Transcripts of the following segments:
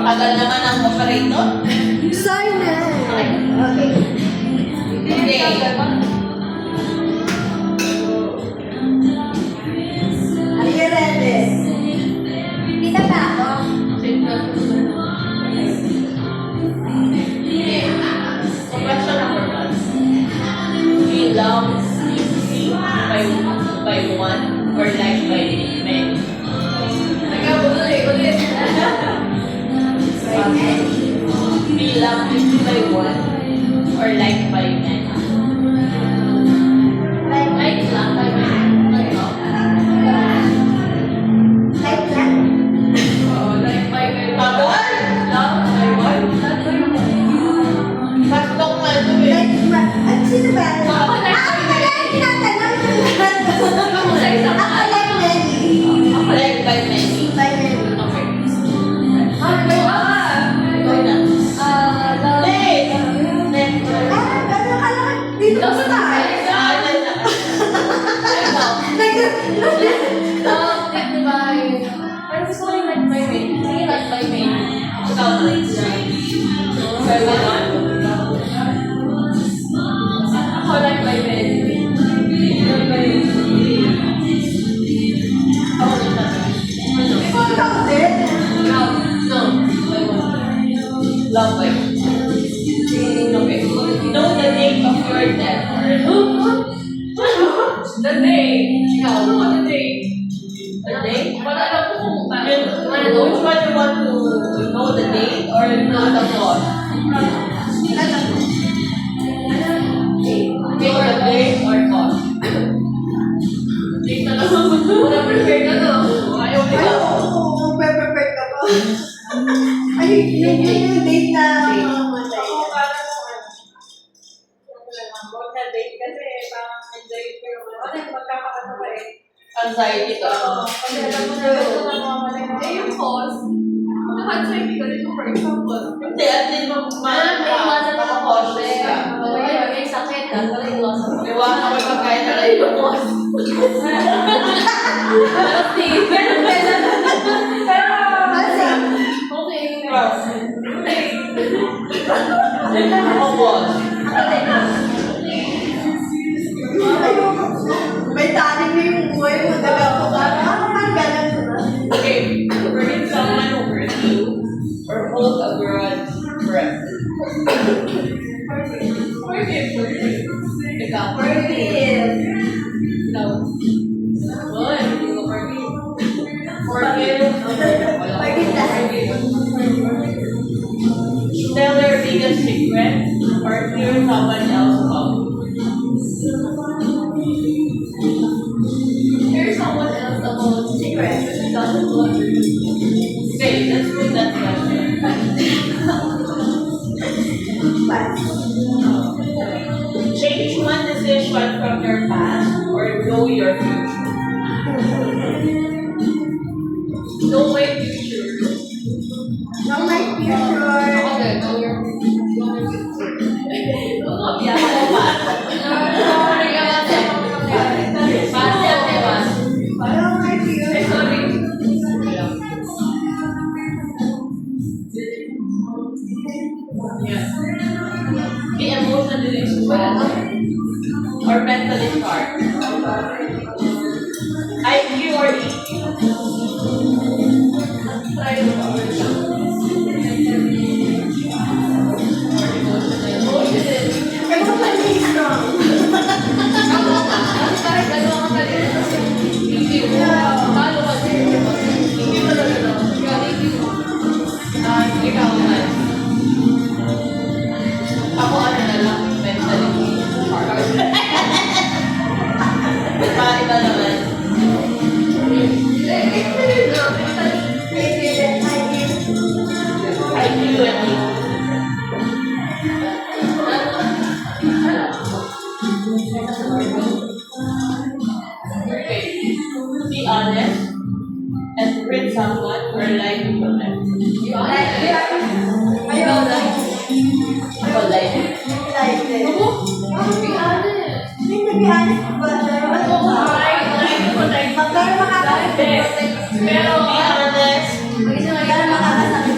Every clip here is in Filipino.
Tagal naman ang operator. Sorry na. Okay. Okay. Are you ready? Kita ba ako? Okay. So question number 1. We love easy by one or like by many? We love easy by one or like by many? Like lang by many. Like that? Like by many. Tagal? Love by one? Saktong ano eh. Like, sino ba? Ako like Ako by na many. tinatanong ko lahat. Ako like Ako like many. Ako like by many. By many. Okay. Ikaw na. Late! Pero akala ko dito sa tayo. Ikaw din. Love by one. Okay. Know the date of your death. The day. Ikaw, ano the day? The day? Wala na po kung which one you want to know the date or know the cause? Know the date or cause? Date na lang. Wala prepare ka no? Ayaw Ay, nila. oo, prepare ka pa. Ay, yung date na mamatay. Anxiety ka. Hindi, at least makakosis ka. Iwanan ko yung pagkain na lang yung cause. Ako boss. May taning na yung buhay mo, daga ko ka. Parang ganun ko na. Okay, forgive someone who hurt you or hold a grudge forever. Forgive. Ikaw. Forgive. Ikaw. Oy, hindi ko forgive. Forgive. Forgive lahat. Tell your biggest secret or hear someone else out. Secret. Okay, let's put that question. But, Change one decision from your past or know your future. Know my future. know my future. Yeah, ako pa. Know my future. Be emotionally strong or mentally sharp. IQ or EQ. Emotionally strong. Ikaw naman. Ako ano na lang, mentally sharp. Iba naman. IQ and EQ. Okay. Be honest and treat someone or like to them. Ayaw na. Ako like. Like it. Hindi nag-honest ba? Magkano makakasakit? Pero be honest. Magkano makakasakit?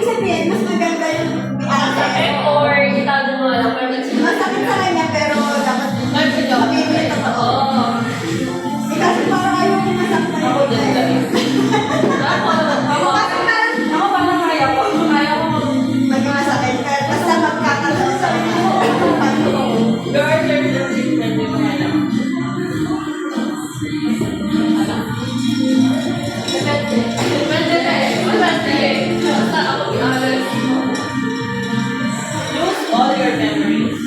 sabihin, mas maganda yung Masakit or itago mo lang pero nagsimula. masakit sa kanya, pero dapat sabihin mo yung totoo. Oo. Eh, kasi parang ayaw ko masaktan. Ako din guys. Ako parang kaya ko. Kaya ko Maging masakit ka, basta magkakaroon sa kanya. There are certain treatment yung mga alam. Depende na eh. Depende eh. Basta ako honest. Lose all your memories.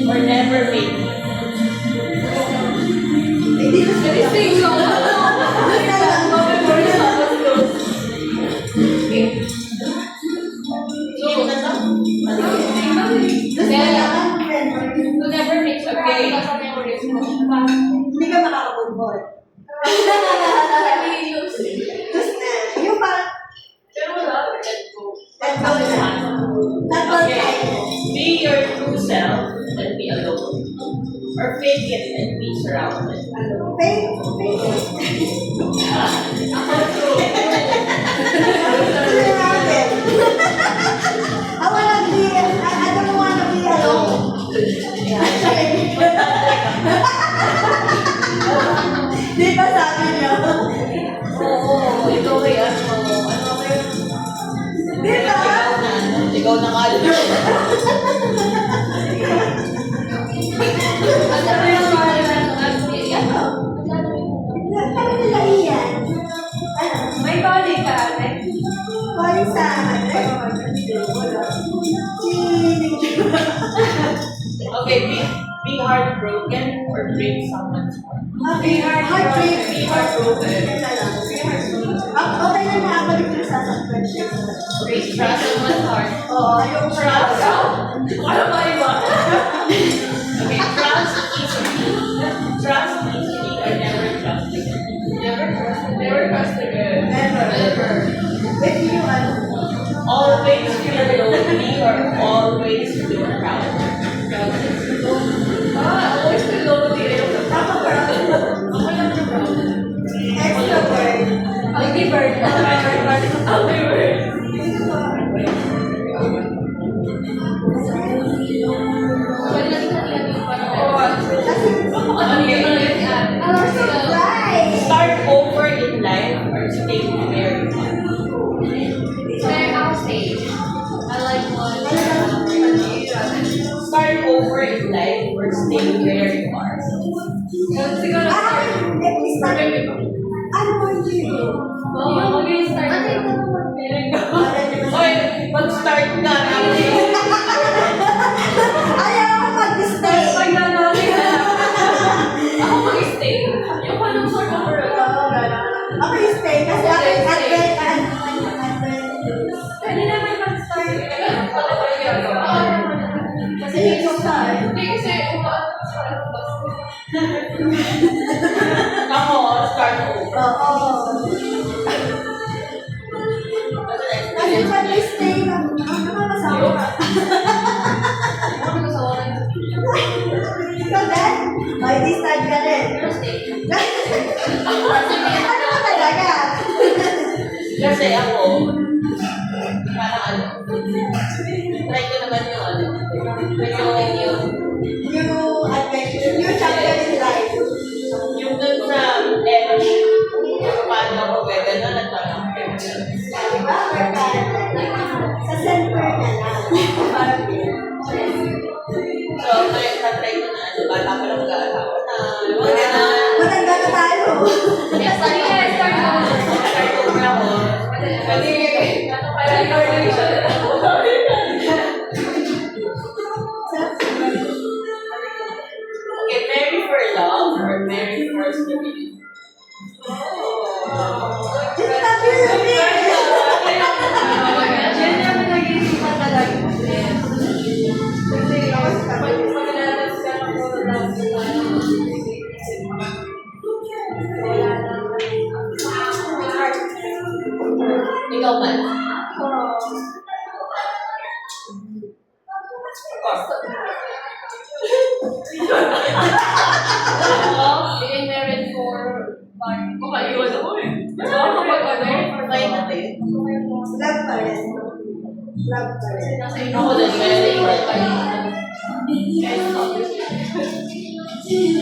Or never make. Hindi ko siya. Sing song. Basta lang. To never make a game. Hindi ka makakabubol. Tapos na, yung parang, Pero wala, let go. let go na. Not all Okay. time. Be your true self and be alone. Or fake it and be surrounded. Fake. Ako true. Kasi natin. I wanna be, I don't wanna be alone. Di ba sabi niyo? Oo, ikaw ay ano kayo? Di ba? Ikaw na nga. Ang sabi ng mga Parang nila iyan. Ano? may body ka, ate? Parang sa akin. Okay, be heartbroken or break someone's heart. Okay, heartbreak. Be heartbroken. Okay lang na ako dito sa sasaktan siya. Break trust someone's heart. Oo, yung Trust? Ano ba iba? Okay, trust easily. Trust easily or never trust again. Never trust again. Never. If you ano, Always feel lonely or always feel proud. Always feel lonely. tama ba? Ako lang na proud. Extra word. Hindi bird. Okay, bird. Right. Start over in life or stay where you are. Start over in life or stay where you are. Ano mo yun? Oy, mag-start na natin. Ayaw ko mag-stay. Ako mag-stay. Yung anong sort of world? Ako yung stay kasi ako yung advent. Kanina may mag-start. Kasi yung start. Hindi kasi umaano sa ako, start over. Oo. Kasi pag stay lang, nakakasawa ka. Ikaw din? May di-start ka din. Ano ba talaga? Kasi ako, parang ano, try ko naman yung ano, yung New adventure, new chapter in life. yung dun sa edge, paano ako gagana, nagparang Diba? Sa center na lang. Parang yun. so, try ko na, ano, bata pa lang mag-aasawa na, mga gano'n. Matanda na tayo. Start over ako. Kasi, parang coordination na ako. Okay, marry for love or marry for stability? Just stop your Ikaw man. Being married for fun. Baka iwan ako eh. Baka kapag ano, fine natin. Love pa rin. Love pa rin. Ako din, very hard.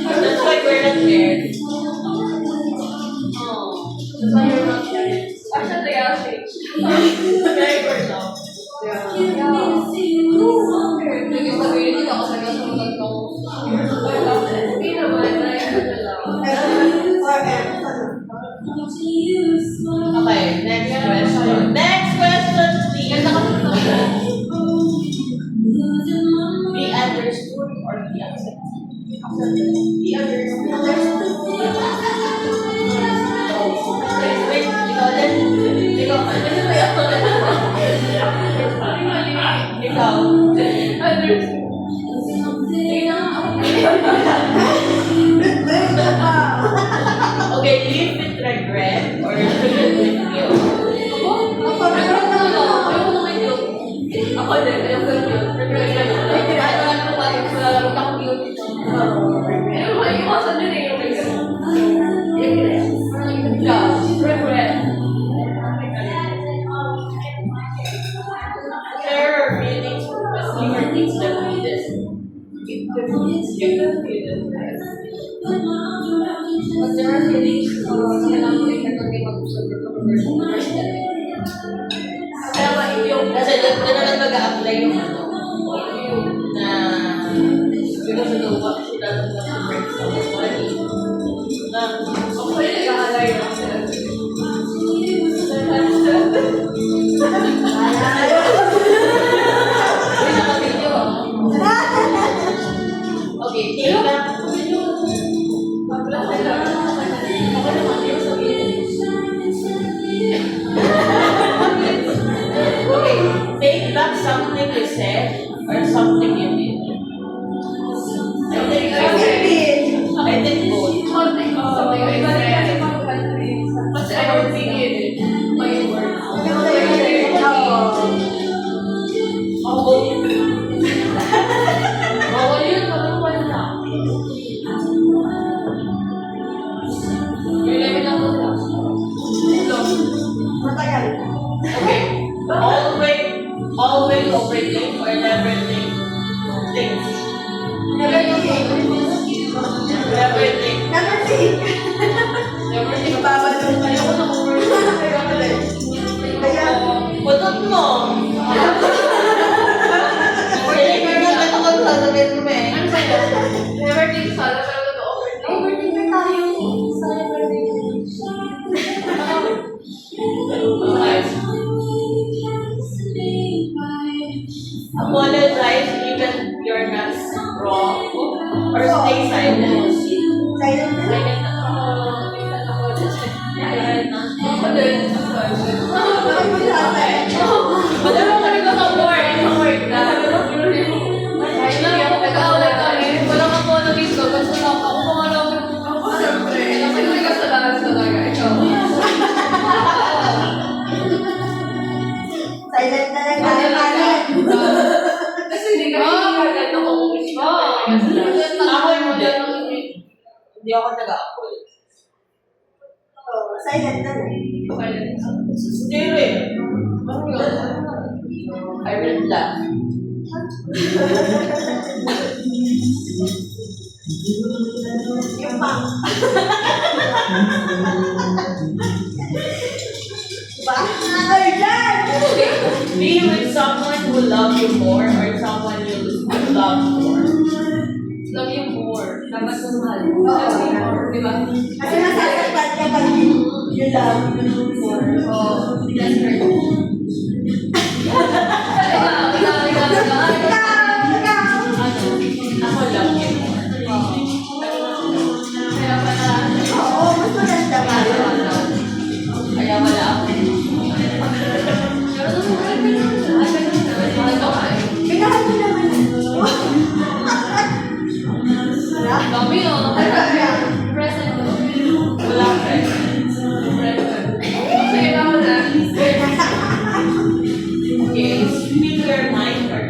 That's why we're not there. Oh. That's why you're not there. Actually, I'll change. Very hard now. Naging sabihin nila ako sa gasunod ko. Hindi naman, naiingat na lang. Okay, next question. Next question, please. Ganda ka sa Be understood or be accepted? Be understood. Wait, ikaw din? Ikaw ka. Ikaw. Okay, live with regret or live with guilt? Ako din, ayaw ko yun. Regret na yun. Kaya ko pa yung malalaro ka kung yun. Pero maiwasan din eh yung regret. Regret. There are feelings, especially for things that we did. But there are feelings, kailangan ko yung nagkagay mag-usap or conversation. Kaya nga yung Kasi doon na lang mag-a-apply yung ano, yung na because of the what she doesn't want to bring somebody. Na, ako yung nag-aalay lang sila. May naka-video ako. okay, take back. Wala sila. Ako naman yung sabihin. Okay, take back something you said or something you did. I think both. Something I said. Kasi I don't think it. My words. Ako, Bawal yun, maluwan na. Yung level lang ko lang. Matagal. okay, always overthink or never think things. Never think. Never think. Never think. Never think. Babalo pa Ayoko na over. Kaya, Putot mo. Overthink or not, ito ko sasabihin mo eh. Ano sa'yo? Never think sana, pero totoo overthink. overthinker tayo. Okay. Apologize even you're not wrong or stay silent. Silent na. Silent ako. Minsan ako. Silent na. Ako din. Bakit mo silent? Madalo ka rin sa work. Sa work na. Nag-aaway kami. Walang ako na dito. Gusto lang ako. Kung alam mo. Ako siyempre. Kasi may kasalanan talaga. Ikaw. Silent na lang tayo. Kasi hindi ka hihigagad ako kung hindi ka may kasalanan. Ako hindi. Hindi ako nag-a-apol. Silent na lang. Hindi rin. I will laugh. Yung pang. Diba? Ay, yan! Be with someone who love you more or someone you love more. Love you more. Dapat mahal. Oo. Love you more. Diba? Kasi nasasaktan ka pag you love more. Oh, that's right. Ikaw. Ako love you more. Kaya pala. Oo, mas maganda pa. Kaya wala ako. Pero susunod ka naman. Ay, ganun na. Mahal ka ka eh. Pinahal mo naman. Wala? Dami oh. Present. Wala friend. Present. Sige, tama na. Okay, speak your mind or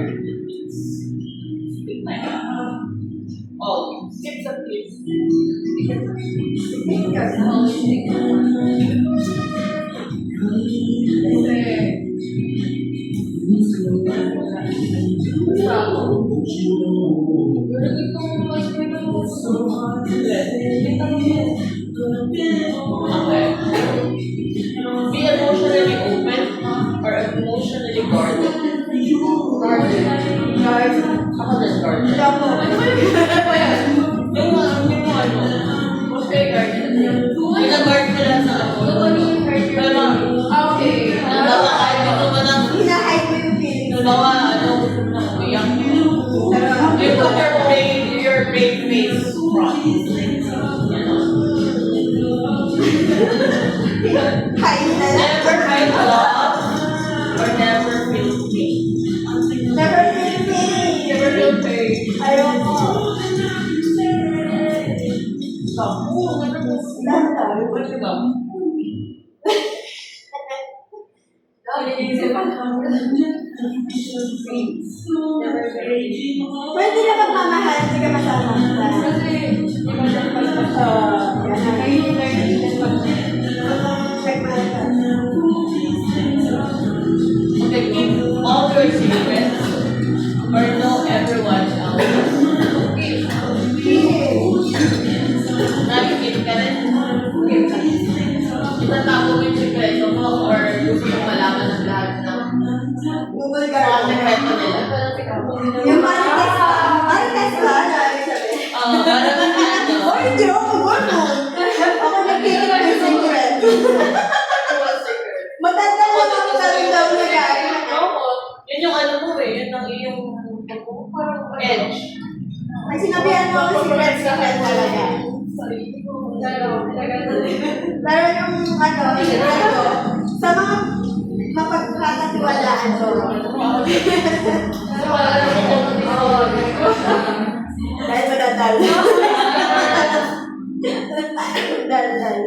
guard. Ako din, guard. Hindi ako. Ano ba yun? Ano ba yan? Yung ano, Okay, garden. Yung nag-guard ko lang sa ako. Pero, okay. halimbawa, kahit gusto mo ng, Hinahide mo yung feelings. halimbawa, ano, gusto mo ng umiyak. You put your brave face front. Hide na lang. Never hide love or never feel pain. Never feel pain. Never feel pain. Ayoko. Never feel Pwede na magmamahal, hindi ka masama. Kasi, iba siya pagpasa. Ngayon yung learning din pag Nagmahal ka. Okay, keep all your secrets or know everyone else. Keep. Nakikip ka rin. Keep ka rin. Itatago mo yung sikreto mo or gusto mo malaman ng lahat ng Google mga guard. sikreto nila. Yung parang test ka. Parang test ka. Ano sabi? Para ba ano? Oh, hindi ako gano'n. Ako nagkikita ng secret. Matanda lang ako sa daw na gano'n. Yun yung ano mo eh. Yun ang iyong edge. May sinabihan mo ako secret talaga. Pero yung ano, secret ko, sa mga mapagkakatiwalaan ko. Dahil madadal. Dal-dal.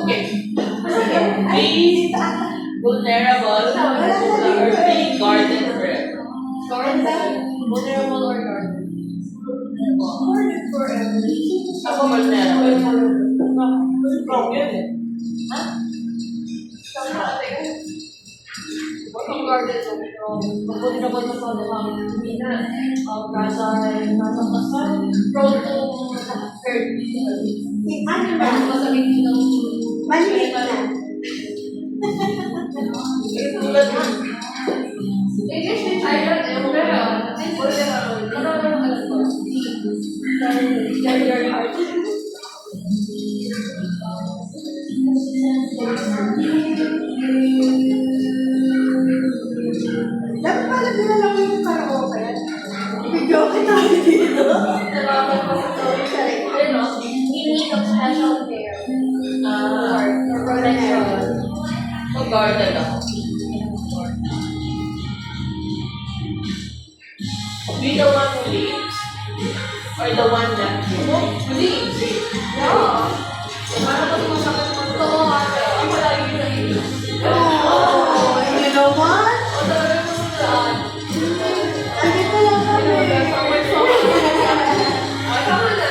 Okay. Be vulnerable or be guarded forever. Vulnerable or guarded? Ako vulnerable. Wrong yun eh. Ang guarded ko, pero mabuti na ba sa hindi na nasa kasal, prone to hurt. Ano ba? Parang masabihin ng Maliit na. I guess may tyrant eh, pero alam ko. Dahil your heart. Dapat pala dinala ko yung karaoke. Video ka tayo dito. You know, you need of special care. For protection. So guarded ako. Be the one who leaves or the one that leaves. Yeah. Para mas masakit mo ito, ate. Ako lagi yung naiinis. Oh, you know what? O talaga mo saan? Andito lang kami. Ay, tama na.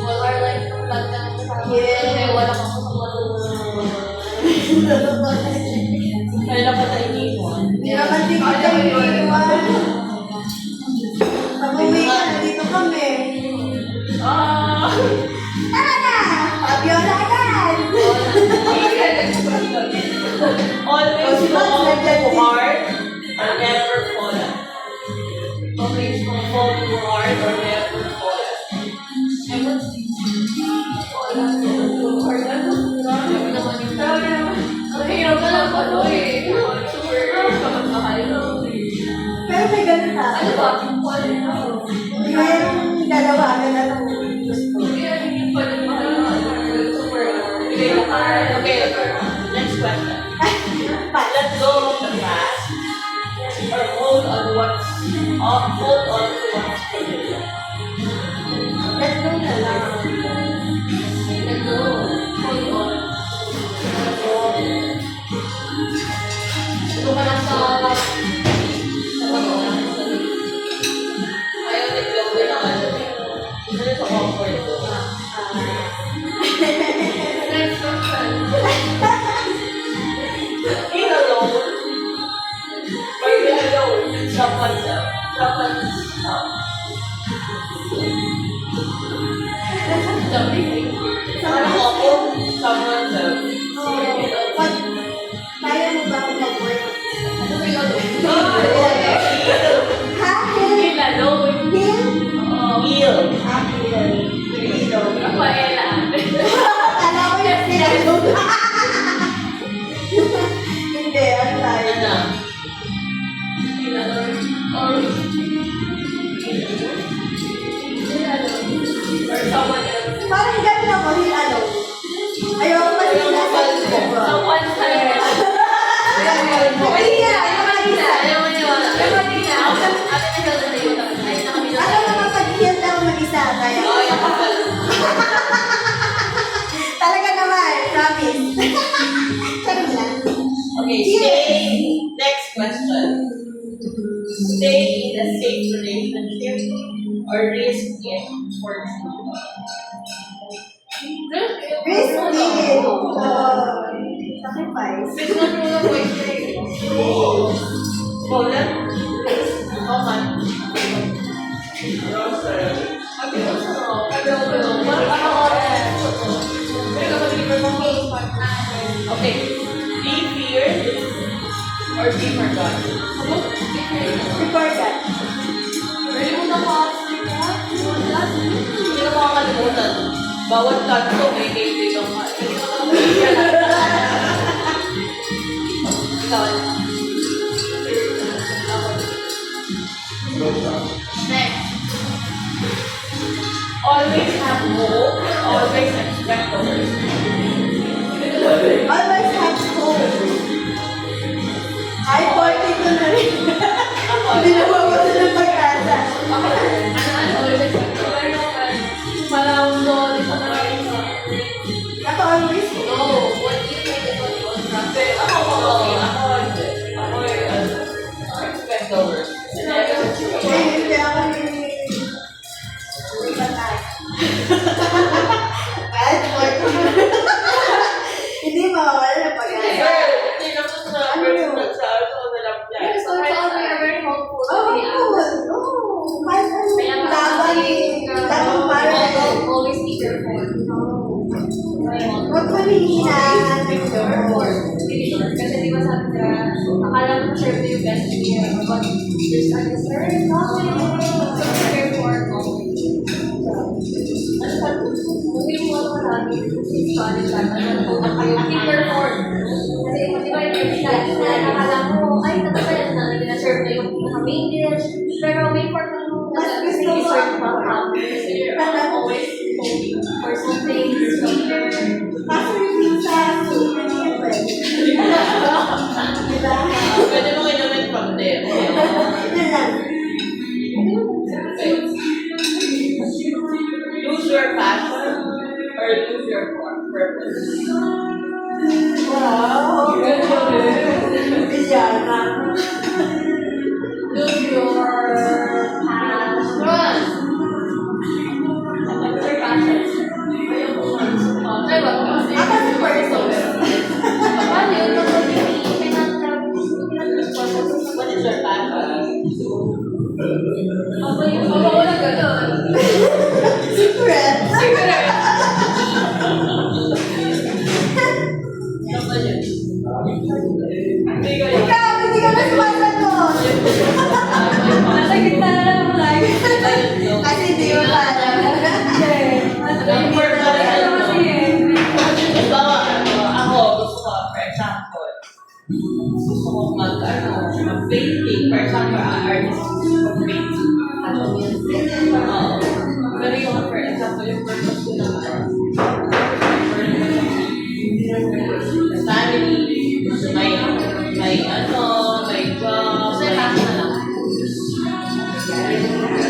Well, our life ng banda ng kasama. Yeah. Kasi wala kang kasama. Kailan pa tayo iniwan? Hindi naman din kita iniiwan. Pag-uwi ka, nandito kami. Tara na! Fabiola agad! Always fall too hard or never fallen. Always fall too hard or never fallen. Ang hirap na lang ano eh. Super kamag-mahal. Pero may ganun ha. Ano ba? Wala na. Mayroong dalawa na lang gusto. Kaya hindi pa rin super. Okay, next question. Let go of the past or hold on to what's familiar. Let go na lang. Let go. Hold on. Ito ka lang sa Ayaw nag-glow din ang ano eh. Isa rin sa comfort ko. next question. Being alone or be alone in someone's house or risk it for Risky. Sacrifice. Bigyan mo na boyfriend. Poland? Oman. Okay. Be feared or be forgotten? Before that. Pwede mo na Hindi ka makakalimutan. Bawat kanto may kaibigan ka. Ikaw. Next. Always have hope, always expect the worst. Always have hope. Ay, 42 na rin. Hindi na mabuti ng pag-asa. Parang doon, isa na rin sa... Ako always No, what do you think is what you want to Kasi ako expect the worst. hindi ako yung patay. Kahit 42. Hindi mawawala ng pag-asa. Hindi naman sa personal sa ano na lang yan. So it's all very hopeful. Oh, kahit ano, Kaya laban para always be careful. huwag mo hihinahan. Kasi di ba sabi ka, akala mo sure na yung best year, but there's a concern, nothing. So therefore, kung yung mga lagi, solid lang, kayo, keep perform. Kasi di ba yung lagi na akala mo, ay, natatayan na, hindi na-serve na yung pinaka-main dish, pero may part na Mas gusto mo serve pa kasi you're always hoping for something sweeter. Kaso yung pizza, super niya ba? Diba? Pwede mo inumin from there. Yun lang. Lose your passion or lose your purpose. Wow! Bilyana. Lose your passion. Lose your passion. Try what? Ako si person. Paano yun? Kapag hindi What is your passion? Ako yung wala gano'n. Secret. Ano yun? Hindi ko yun. Ikaw, hindi ka na sumasagot. Nasa gitna na lang mo lang. Kasi hindi mo pa alam. Bawa, ako, gusto ko, for example, gusto ko mag-painting. For example, artist mag-painting. Pero yung, for example, yung purpose ko naman, family, may job, Kasi passion na lang.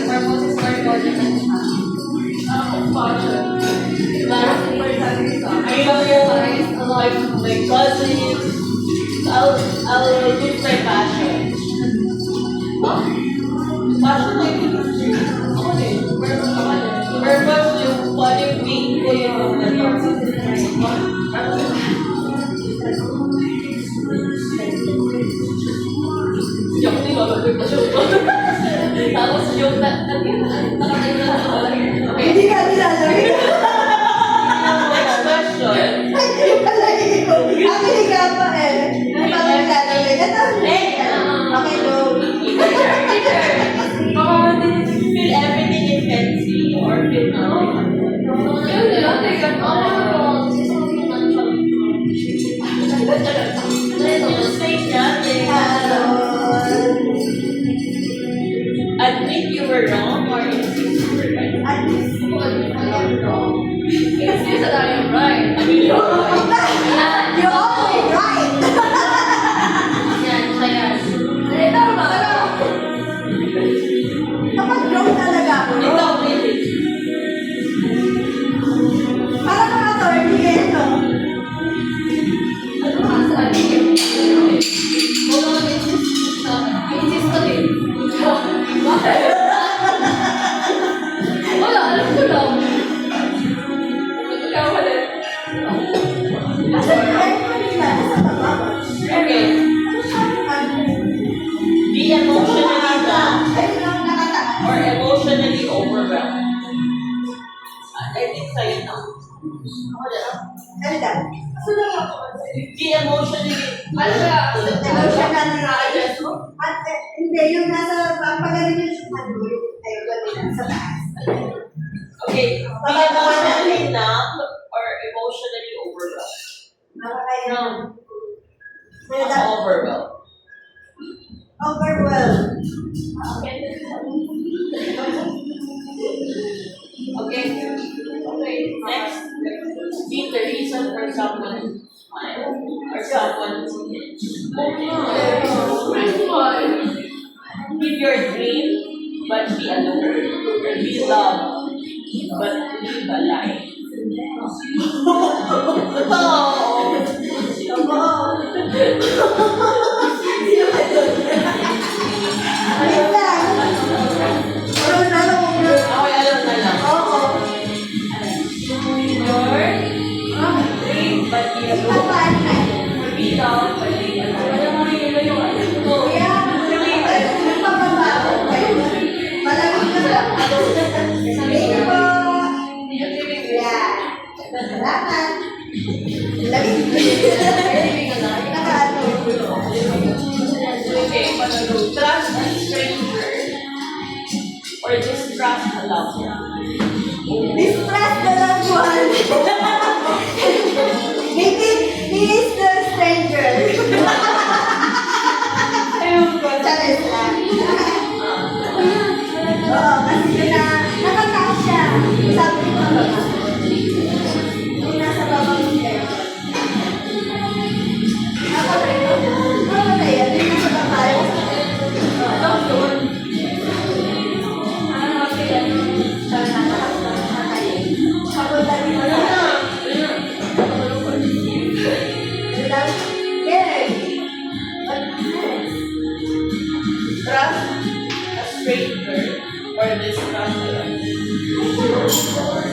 Purpose is more important than passion. Parang important sa my cousins, I'll use my passion. Passion na yun. Ako din. Purpose yung body being ko yung yung nilalagay pa siya. Tapos yung nakatayo na okay. Hindi ka nilalagay. Next question. Hindi pala ikaw. Ako higa pa eh. Hindi pa ako nilalagay. Okay, go. Feel everything intensely or feel nothing. Just say nothing. Admit you were wrong or insist you were right. At least, you're always right. Kapag drone talaga ako. Ikaw, really. Para mga attorney kayo to. emotionally overwhelmed. I think sa'yo na. Ano daw? Di emotionally, Ano siya? Emotional na na-adjust mo? At hindi, yung nasa pagaling yung ayun ko nila sa taas. Okay, be emotionally numb or emotionally overwhelmed? Nakakaya. Pero dapat Overwhelmed. overwhelmed. Okay. Okay. Next. Be the reason for someone to smile or someone to live your dream, but be alone. Or be loved, but live a lie. Ayun lang. Ano na lang mo na? Okay, alam na lang. Oo. Your dream, but be alone. Ipapaan na. Or be loved, but live a lie. Kaya, nagpapabago kayo. Malamig na lang. Thank you po. Yan. Salamat. Lamig. Nakaano. Okay, trust a stranger or distrust a loved one. Distrust the loved one. Maybe he is the stranger. Charis lang. Oo, kasi yun na, nakataas siya. Sabi ko ba? Yung nasa baba mo siya. Ako rin. Oo, kaya. Yung nasa baba. Papunta rin mo na. Trust a stranger or distrust a loved one.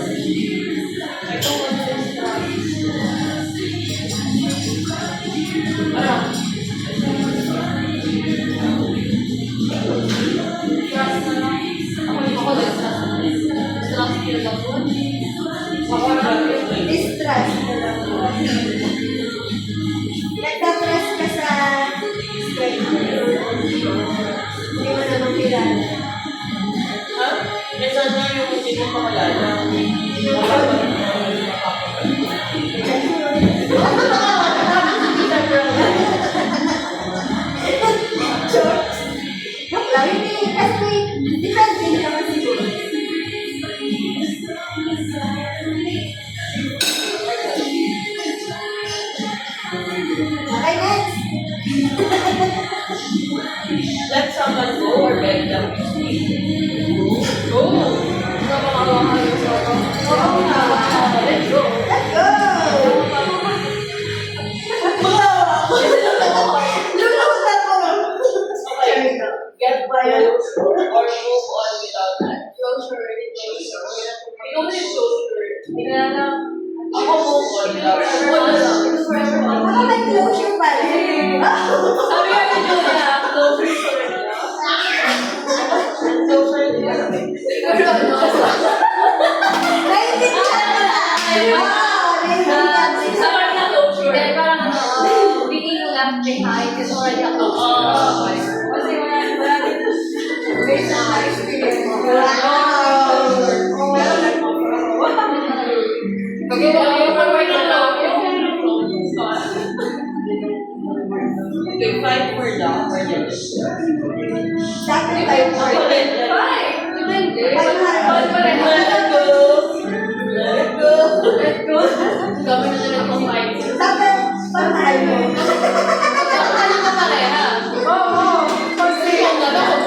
I don't want to distrust. Trust na lang. Ako distrust yung loved one. Ako na Distrust the loved one. Nagtatrust ka sa stranger. Hindi mo naman kilala. Ha? Minsan nga yung hindi mo pakalala. Joke lang, hindi. Kasi, depende din naman siguro. Okay, next. Let someone go or beg them to stay. Go! Napakawakan yung soto. Oo nga. Let's go! Let's go! Lulutan mo. Okay. Get close or move on without that. Closure. Ikaw mo yung closure. Hindi na lang. Ako move on without that. Ito forever. Ako may closure pa rin. Sabi nga ni Julia, closure is forever. Naiintindihan ko na. Naiintindihan ko Sa na. kanya closure. Kaya parang being left behind is already a closure. Kasi wala din. Based on my experience. Okay, Okay, fight for love or the Dapat tayo Ako for rin. Fine. Depende. Let it go. Let it go. Let's go. Kami na lang ang fight. Dapat pamahal mo. Magkakasal ka pareha. Oo. Kasi yung gano'n.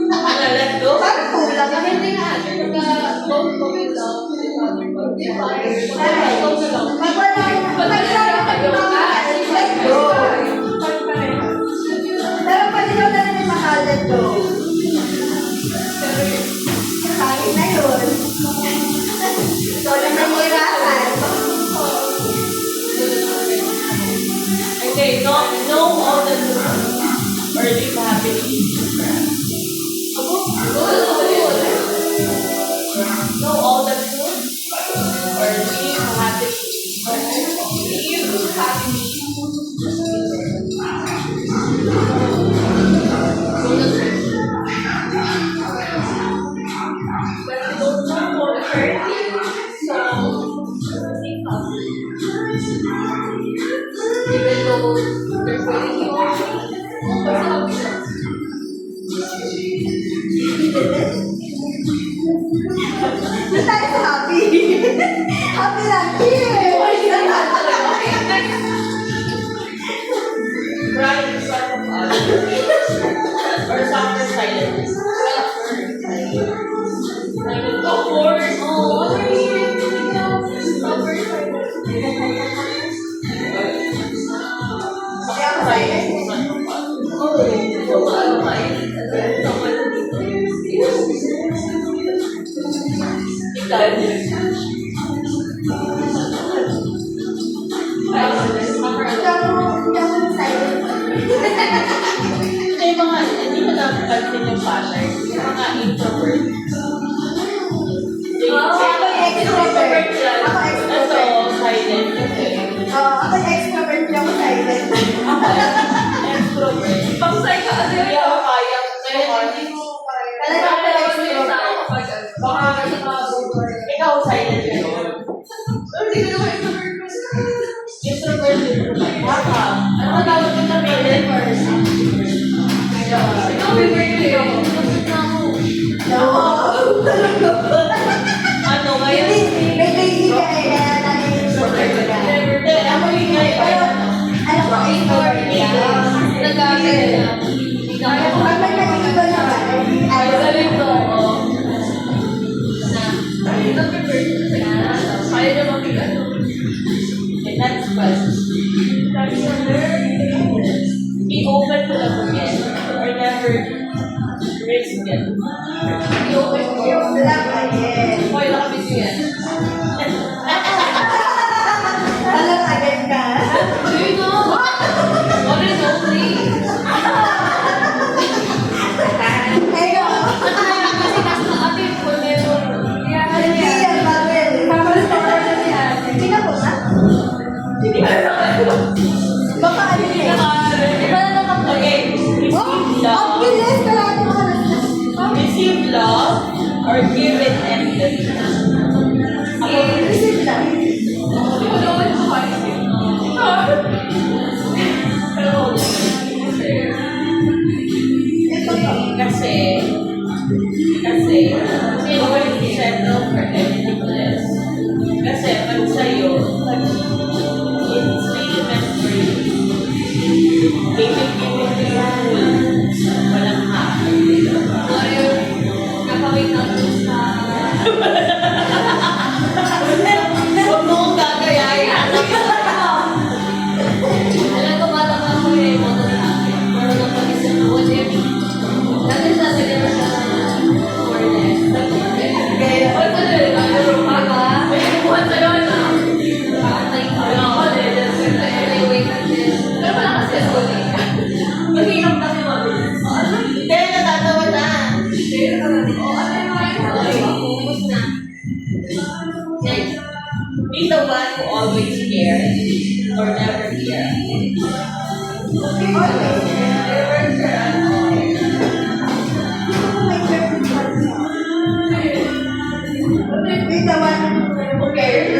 Ano, let go? Parang kulang. Kasi hindi nga, pagka close mo with love, di ba? Close na lang. Pag wala, pag wala ka pamahal, let go. Pero pag ikaw na rin may mahal, let go. Kahit na yun. Ikaw na mahirapan. Okay, know all the truth. Or live happily? Know all the truth? Or live happily? Live happily. But we don't know for the currently. So, think of Even though there's really new options, there's no options. Doon tayo sa happy. Happy lang. Cheers! cry in front of others. Or suffer silence. Of course. Oh, what are you doing now? Suffer silence. Suffer silence in front of others. Hindi mga, hindi mo napansin yung pattern. Yung mga introvert. Ako yung extrovert. yan. Ako extrovert. Ito, silent. Ako yung extrovert niya ako silent. Extrovert. Pagsay ka, ano Hindi yun? ako kaya. Talaga ako extrovert. Baka ikaw silent ka doon. Introvert din ko. Baka. Ano ba tawag yung namilin? Ano ngayon? May baby ka eh, kaya natin extrovert ka. Hindi, ako yung ngayon. Ano ko, extrovert ka. Kaya kung ano na iba naman, Ay, ganito ako. And that's best. Be open to the forget or never risk it. Be open to it. lang again. Okay, nakabisi yan. Alam agad ka. Ayun. Hindi yan, Mabel. Hindi na po na? Baka ano yun? Okay, Oh, receive ang love. bilis ka lang ako. Receive love or give it endlessly. Ako, Receive lang. Ito to. Kasi, you will settle for anything less. Kasi, pag sa'yo, it's really meant for you. They will give it to you full. Walang half. Huwag mo kong gagayahin. Hindi, natatawa na. Be the one who always cares or never cares. Wait, the one who cares.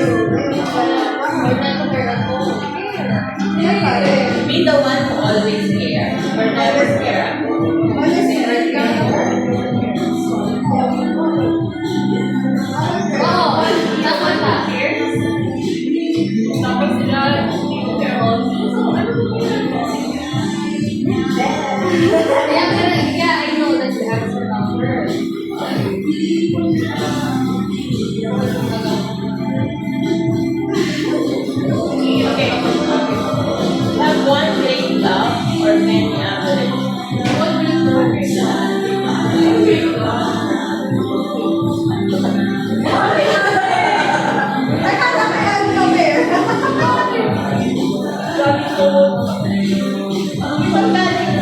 Be the one who always cares or never care. Tapos sila, pero okay. Have one great love or many average. Nakala ko yan, Mabel. Sabi ko, pagkaling,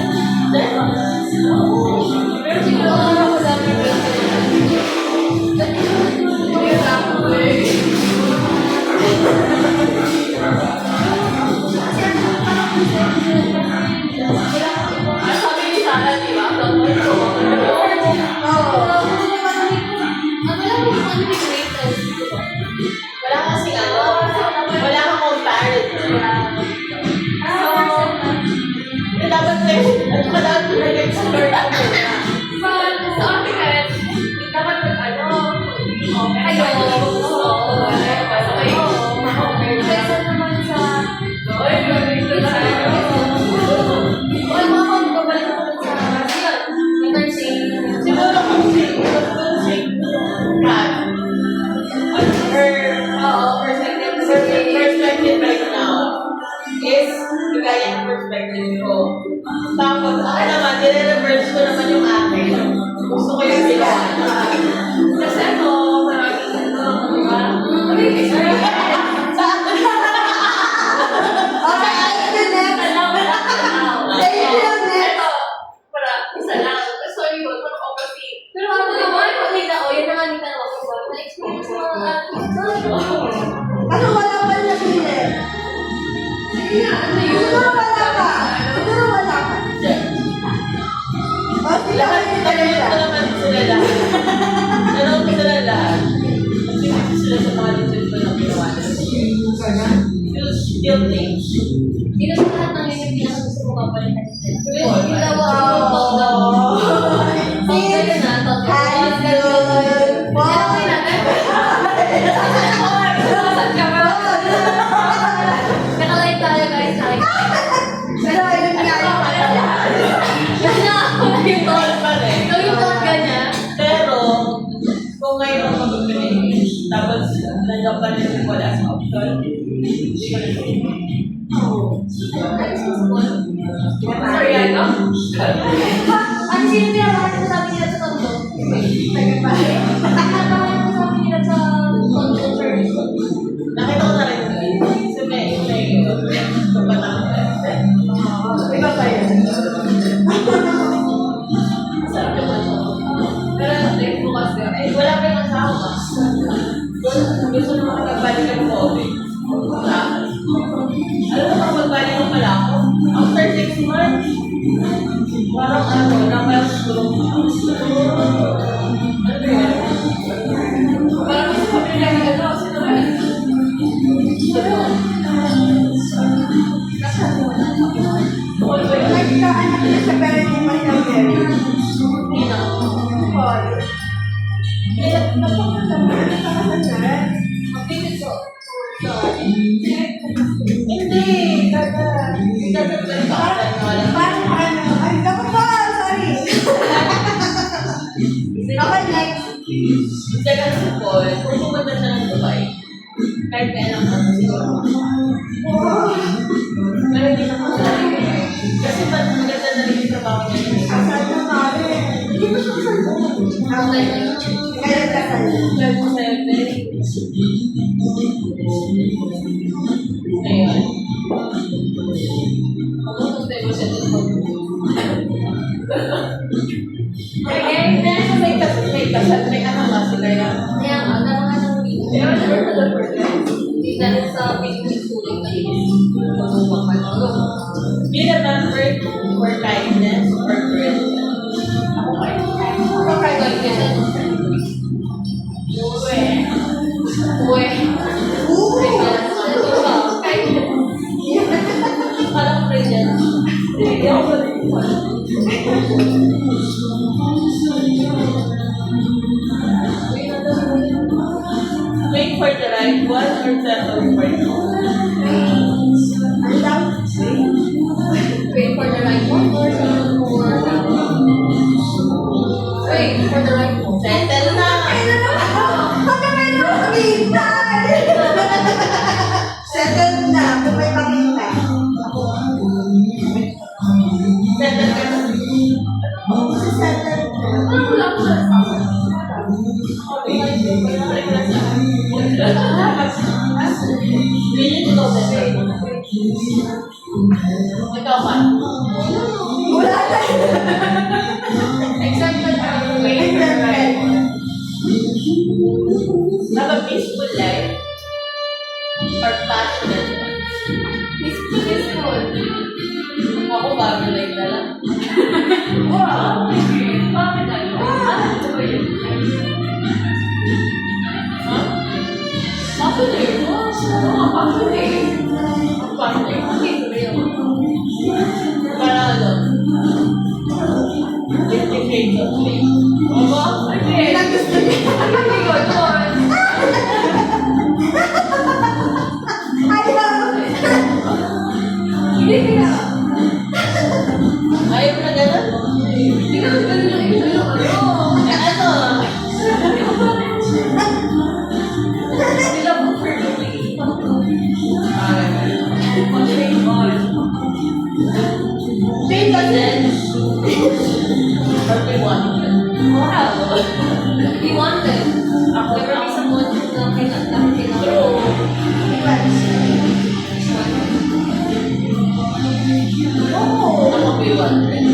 nga, ano yun? Siguro wala ka. Siguro wala ka. O, sila Lahat kayo sila yun talaga. ko naman sila lahat. Tanong ko sila lahat. Kasi sila sa mga decision ko na ginawa nila. Still things. Hindi na sa lahat ng yung pinakagusto mo kapalitan nila. Pero yung ginawa ko, yun na, High school. okay natin. Nakalive tayo guys, like. Pero ayun nga yung Kasi nakakula yung Tol pa rin. Ikaw yung thought ka niya. Pero, kung ngayon ako mag-finish, tapos nandiyan pa rin wala sa option, hindi ko rin Sorry, ano? Ano sino pinapakit mo sabi nila sa tondo? Pinapakit mo sabi nila sa tondo church. nakita ko na rin kasi may kapatang Iba pa yun. sabi ko Pero like bukas ka, eh wala pa yung asawa. gusto naman magbalik ng COVID. Alam mo kung magbalik ng pala ako? After 6 months, parang ano, nakasulong. Ano ba yun? Parang gusto ko pinag ano, sino ba? Nagkaan ako sa pero hindi mo siya married. Sino? Paul. Eh, napakasama na nakakasal. Updated ko. Hindi! Dadagdag ka sa wala. Parang ano, ay, dapat ba? Sorry. Okay, next. Teka si Paul, kung pumunta siya ng Dubai, kahit kailan ka siguro. Pero hindi na ako Dubai. Kasi ba't maganda na rin yung trabaho niya? Kasal na nga rin. Hindi mo siya kasal. Okay. Kailan kasal? 27. Ayun. Ako kung tayo siya dito. May ano ba sila yan? Kaya nga, naman ng video. Pero never to the first. Hindi dahil sa Philippine schooling na yun. Matubang ka na. Be remembered for kindness or cruelty. Ako kayo. Ako kay God ganyan. Uwe. Uwe. Uwe. Ito ba? Kahit parang present. Hindi ako wait for the right one or settle for no? Ang daw? Wait for the right one or wait for the right one. Settle na! Kailan naman? Baka may nakakita. Settle na, kung may makita. Settle ka na. Settle na. Parang wala ko sa asawa. Really, ikaw settle. Ikaw ba? Wala na. Example ang Wait for the Example. right one. Have a peaceful life or passionate one? peaceful. Ako bago like na lang. Wow. Bakit ano? Ano ba yun? Ha? Popular. Oo, popular. Ang passionate. Okay, real. Parang ano? 50 shades of grey. Aba? Yun ang gusto niya. Hindi ko yun. Ayaw. Hindi kaya. Ayaw mo na gano'n? Hindi ka ganun lang ito yung ano. Eh ano? Sila po for the way. Pay attention. Or we want it. Wow. We wanted. Ako Never na be someone na kailangan. True. Oo. Ako we wanted.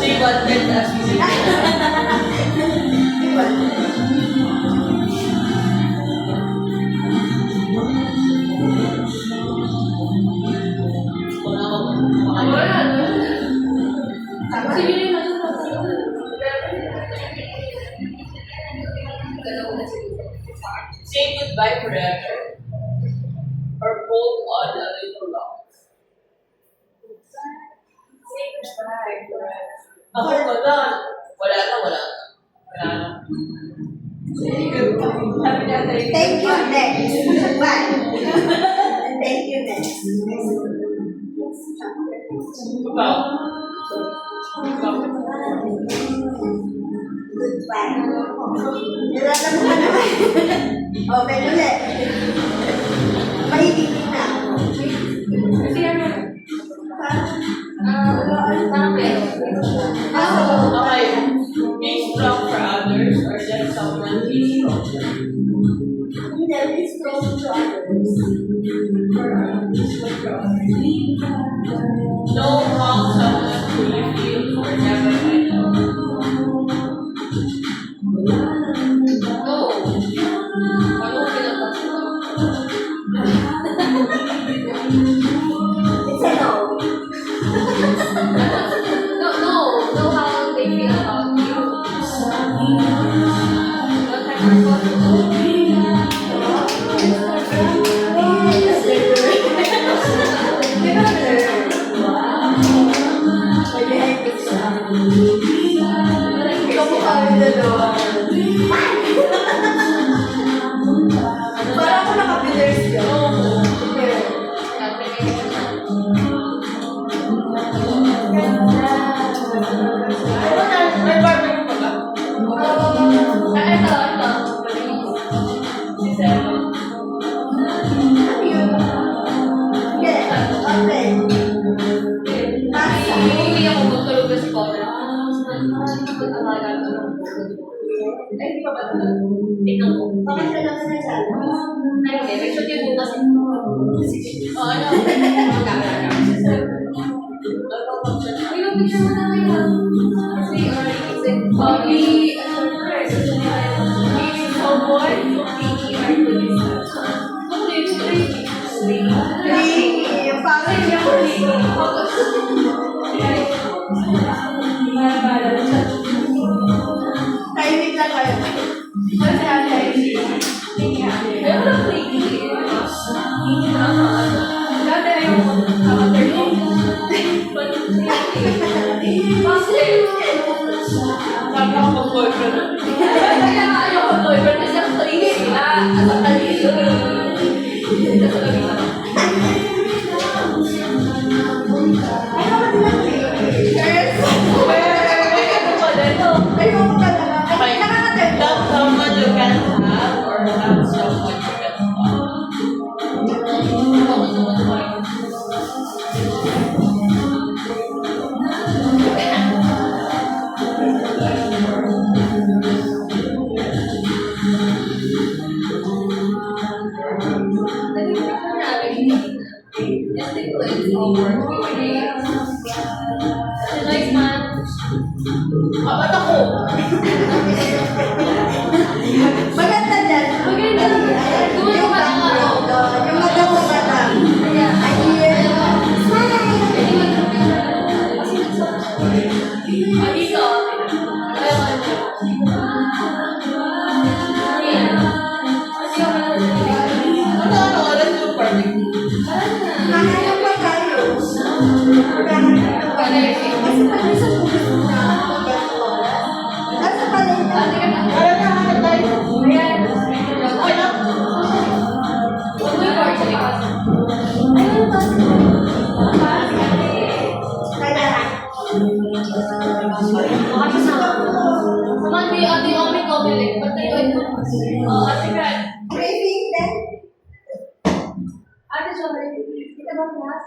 We wanted as we Iwan. goodbye forever or hold on a little longer? Say goodbye, forever. Ako wala. Wala na, wala na. Wala na. Sabi natin. Thank you, next. Bye. Thank you, next. Ikaw. Ikaw. Goodbye. Nilala mo ka naman. Okay, ulit. Mahigit na. Kasi ano, parang meron. Okay. Be strong for others or let someone be strong. Hindi, be strong to others. Know how someone truly feels or never find out. No. Ano pinapasok? It's a no. No. Know how they feel about you. What type of photo? Para ako nakapiders ka. Ano na? May barbecue pa ba? Ito. Si Seven. Hindi ako magtulog na si Paula. Ay, hindi pa ba ito? Tingnan mo. Bakit ka naman nagsala? Ay, hindi. May shoot yun bukas. O ano? Magkakala. Ay, yung picture mo na kayo. Kasi, Bobby, Cowboy, Yung family niya ko Timing lang kayo. Sabi ako mag-boyfriend. Ay, naman lang Cheers! Ayoko ka na lang. Okay. Nakakatel. Love someone you can't have or have someone you can't have. Ba't ako? Maganda dyan. Yung madam na madam. Ayun. Ano, let's do barbecue. Mahanap pa tayo. Mahanap pa tayo. Kasi pag isa po gusto na nasa palengke. Para na, tayo. Okay na. Kaya, Monday, ate, kami comment. Ba't tayo ito? Ate, Brad. craving din. Ate, sorry. Kita ba class?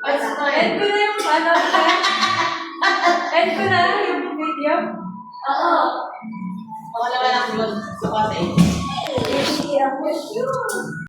End ko na yung ano, end ko na yung video. Oo. Ako naman ang mag-sukat eh. Hindi ako sure.